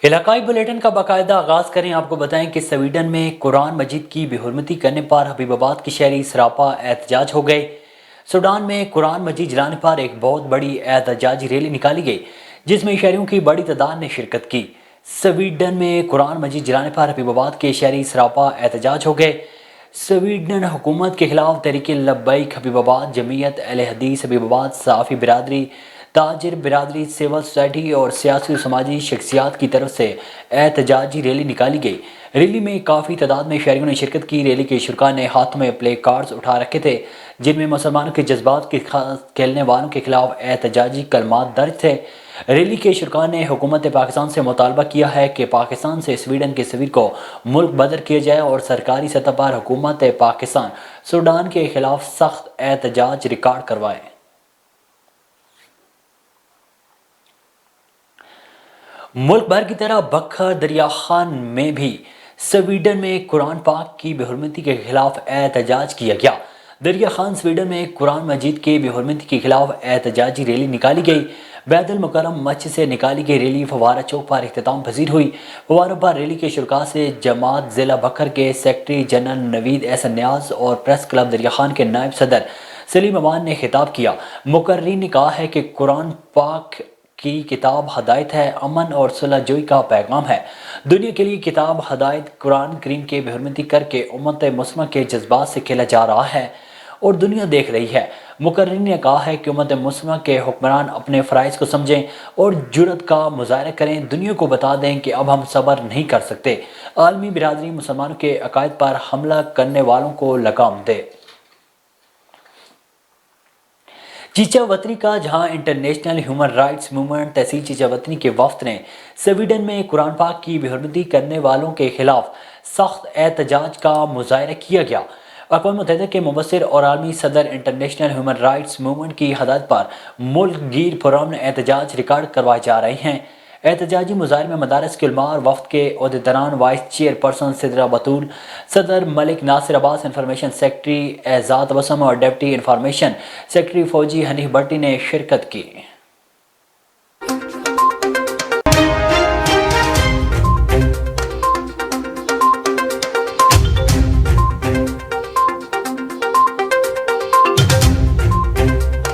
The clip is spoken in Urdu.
علاقائی بلیٹن کا باقاعدہ آغاز کریں۔ آپ کو بتائیں کہ سویڈن میں قرآن مجید کی بے حرمتی کرنے پر حبیب آباد کے شہری سراپا احتجاج ہو گئے۔ سوڈان میں قرآن مجید جلانے پر ایک بہت بڑی احتجاجی ریلی نکالی گئی جس میں شہریوں کی بڑی تعداد نے شرکت کی۔ سویڈن میں قرآن مجید جلانے پر حبیب آباد کے شہری سراپا احتجاج ہو گئے۔ سویڈن حکومت کے خلاف تحریک لبیک حبیب آباد، جمعیت اہل حدیث حبیب آباد، صحافی برادری، تاجر برادری، سول سوسائٹی اور سیاسی و سماجی شخصیات کی طرف سے احتجاجی ریلی نکالی گئی۔ ریلی میں کافی تعداد میں شہریوں نے شرکت کی۔ ریلی کے شرکاء نے ہاتھوں میں پلے کارڈز اٹھا رکھے تھے جن میں مسلمانوں کے جذبات کے کھیلنے والوں کے خلاف احتجاجی کلمات درج تھے۔ ریلی کے شرکاء نے حکومت پاکستان سے مطالبہ کیا ہے کہ پاکستان سے سویڈن کے سفیر کو ملک بدر کیا جائے اور سرکاری سطح پر حکومت پاکستان سوڈان کے خلاف سخت احتجاج ریکارڈ کروائے۔ ملک بھر کی طرح بکھر دریا خان میں بھی سویڈن میں قرآن پاک کی بے حرمتی کے خلاف احتجاج کیا گیا۔ دریا خان سویڈن میں قرآن مجید کے بے حرمتی کے خلاف احتجاجی ریلی نکالی گئی۔ بیت المکرم مسجد سے نکالی گئی ریلی فوارہ چوک پر اختتام پذیر ہوئی۔ فوارہ پر ریلی کے شرکاء سے جماعت ضلع بکھر کے سیکرٹری جنرل نوید احسن نیاز اور پریس کلب دریا خان کے نائب صدر سلیم امان نے خطاب کیا۔ مقررین نے کہا ہے کہ قرآن پاک کی کتاب ہدایت ہے، امن اور صلح جوئی کا پیغام ہے۔ دنیا کے لیے کتاب ہدایت قرآن کریم کے بے حرمتی کر کے امت مسلمہ کے جذبات سے کھیلا جا رہا ہے اور دنیا دیکھ رہی ہے۔ مقررین نے کہا ہے کہ امت مسلمہ کے حکمران اپنے فرائض کو سمجھیں اور جرأت کا مظاہرہ کریں، دنیا کو بتا دیں کہ اب ہم صبر نہیں کر سکتے۔ عالمی برادری مسلمانوں کے عقائد پر حملہ کرنے والوں کو لگام دے۔ چیچا وطنی کا جہاں انٹرنیشنل ہیومن رائٹس موومنٹ تحصیل چیچا وطنی کے وفد نے سویڈن میں قرآن پاک کی بے حرمتی کرنے والوں کے خلاف سخت احتجاج کا مظاہرہ کیا گیا۔ اقوام متحدہ کے مبصر اور عالمی صدر انٹرنیشنل ہیومن رائٹس موومنٹ کی ہدایت پر ملک گیر پرامن احتجاج ریکارڈ کروائے جا رہے ہیں۔ احتجاجی مظاہرے میں مدارس کے علماء اور وفد کے عہدیداران، وائس چیئر پرسن سدرہ بطول، صدر ملک ناصر عباس، انفارمیشن سیکرٹری اعزاز تبسم اور ڈپٹی انفارمیشن سیکرٹری فوجی حنیف بھٹی نے شرکت کی۔